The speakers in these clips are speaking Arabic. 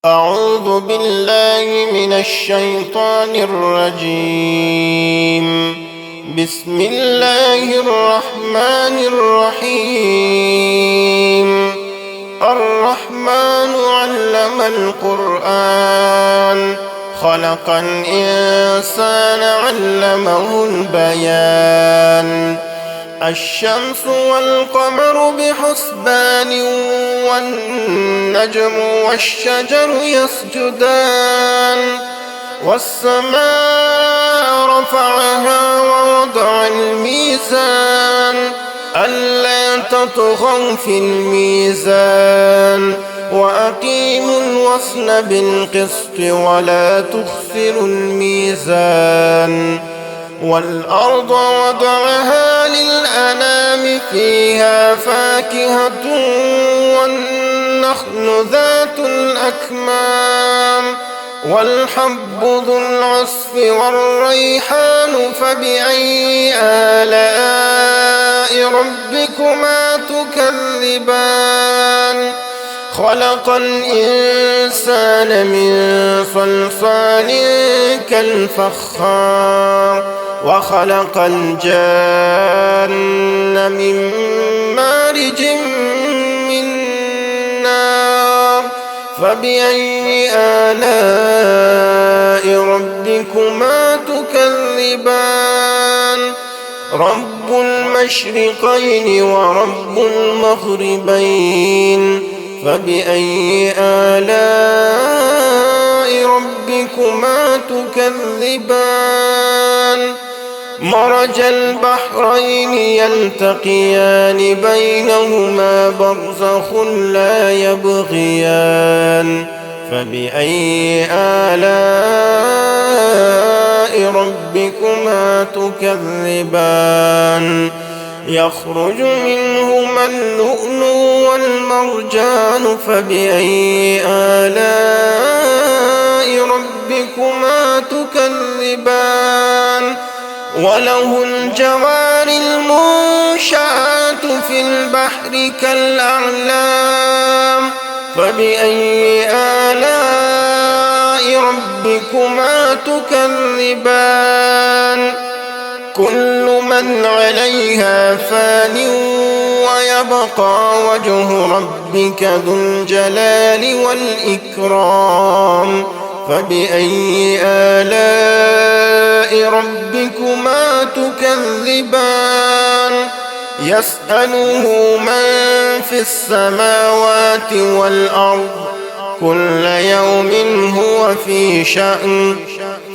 أعوذ بالله من الشيطان الرجيم. بسم الله الرحمن الرحيم. الرحمن علم القرآن خلق الإنسان علمه البيان. الشمس والقمر بحسبان والنجم والشجر يسجدان. والسماء رفعها ووضع الميزان ألا تطغوا في الميزان وأقيموا الوزن بالقسط ولا تخسروا الميزان. والأرض وضعها للأنام فيها فاكهة والنخل ذات الأكمام والحب ذو العصف والريحان فبأي آلاء ربكما تكذبان. خلق الإنسان من صلصال كالفخار وخلق الجان من مارج من نار فبأي آلاء ربكما تكذبان. رب المشرقين ورب المغربين فبأي آلاء ربكما تكذبان. مرج البحرين يلتقيان بينهما برزخ لا يبغيان فبأي آلاء ربكما تكذبان. يخرج منهما اللؤلؤ والمرجان فبأي آلاء ربكما تكذبان. وله الجوار المنشآت في البحر كالأعلام فبأي آلاء ربكما تكذبان. كل من عليها فان ويبقى وجه ربك ذو الجلال والإكرام فبأي آلاء ربكما تكذبان. يسأله من في السماوات والأرض كل يوم هو في شأن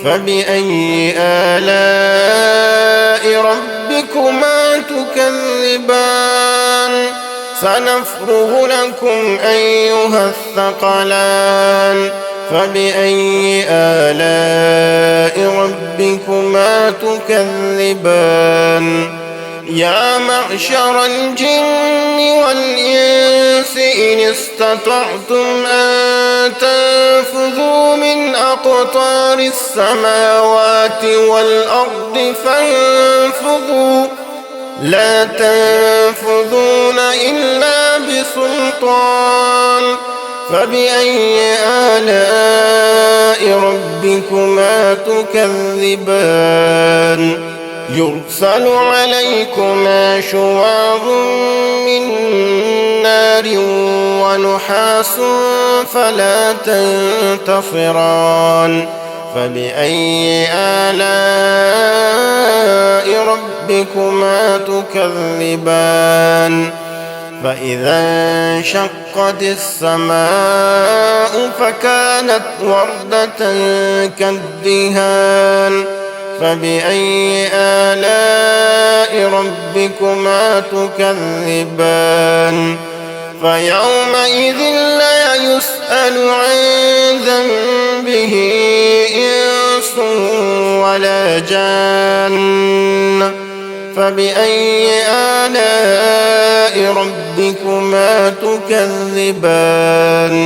فبأي آلاء ربكما تكذبان. سنفرغ لكم أيها الثقلان فبأي آلاء ربكما تكذبان. يا معشر الجن والإنس إن استطعتم أن تنفذوا من أقطار السماوات والأرض فانفذوا لا تنفذون إلا بسلطان فبأي آلاء ربكما تكذبان. يرسل عليكما شواظ من نار ونحاس فلا تنتصران فبأي آلاء ربكما تكذبان. فإذا انشقت السماء فكانت وردة كالدهان فبأي آلاء ربكما تكذبان. فيومئذ لا يسأل عن ذنبه إنس ولا جان فبأي آلاء ربكما تكذبان.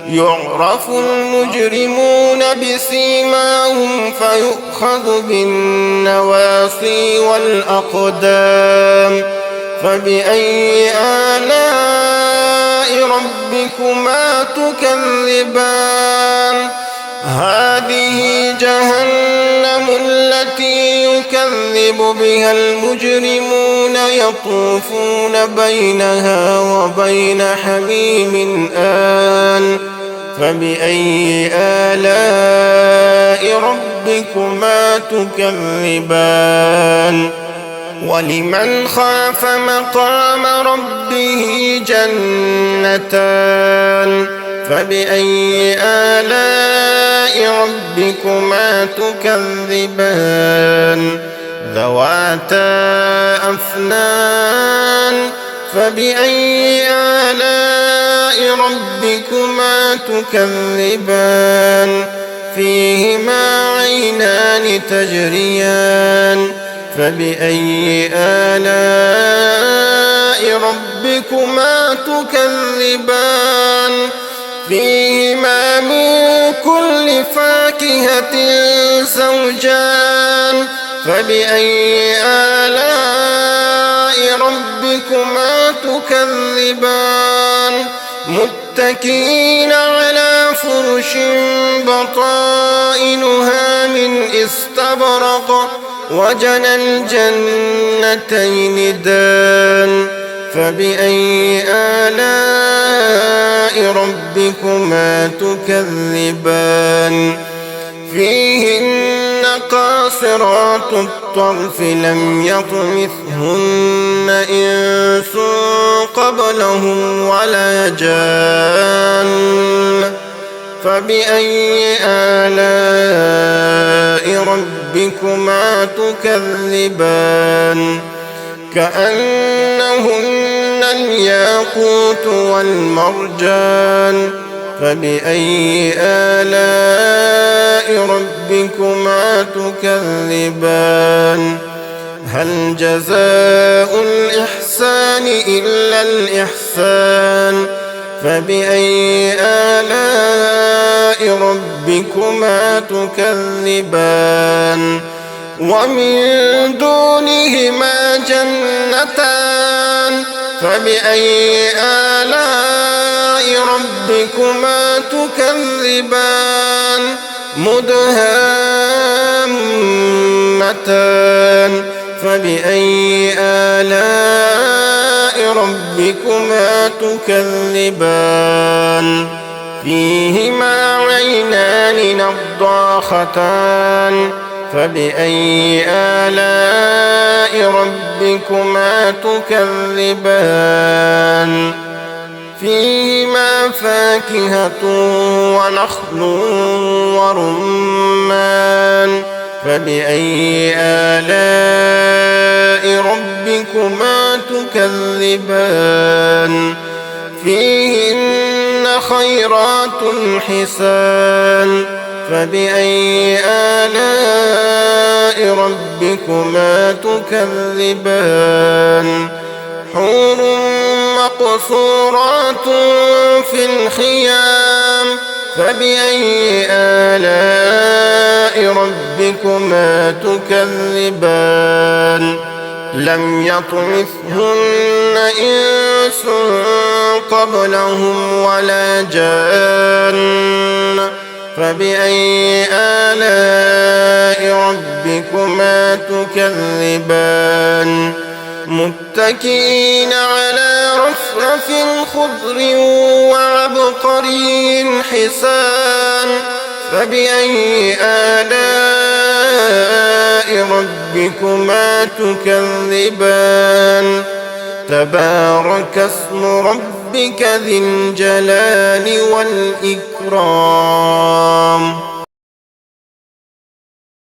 يعرف المجرمون بسيماهم فيؤخذ بالنواصي والأقدام فبأي آلاء ربكما ربكما تكذبان هذه جهنم التي يكذب بها المجرمون يطوفون بينها وبين حميم آن فبأي آلاء ربكما تكذبان ولمن خاف مقام ربه جنتان فبأي آلاء ربكما تكذبان ذواتا أفنان فبأي آلاء ربكما تكذبان فيهما عينان تجريان فبأي آلاء ربكما تكذبان فيهما من كل فاكهة زوجان فبأي آلاء ربكما تكذبان متكئين على فرش بطائنها من استبرق وجنى الجنتين دان فبأي آلاء ربكما تكذبان فيهن قاصرات الطرف لم يطمثهن إنس قبلهم ولا جان فبأي آلاء ربكما تكذبان كأنهن الياقوت والمرجان فبأي آلاء ربكما تكذبان هل جزاء الإحسان إلا الإحسان فبأي آلاء ربكما تكذبان ومن دونهما جنتان فبأي آلاء ربكما تكذبان مدهامتان فبأي آلاء ربكما تكذبان فيهما عينان نضاختان فبأي آلاء ربكما تكذبان فيهما فاكهة ونخل ورمان فبأي آلاء ربكما تكذبان فيهن خيرات حسان فبأي آلاء ربكما تكذبان حور مقصورات في الخيام فبأي آلاء ربكما تكذبان لم يطمثهن إنس قبلهم ولا جان فبأي آلاء ربكما تكذبان متكئين على رفرف خضر وعبقري حسان فبأي آلاء ربكما تكذبان تبارك اسم ربك ذي الجلال والإكرام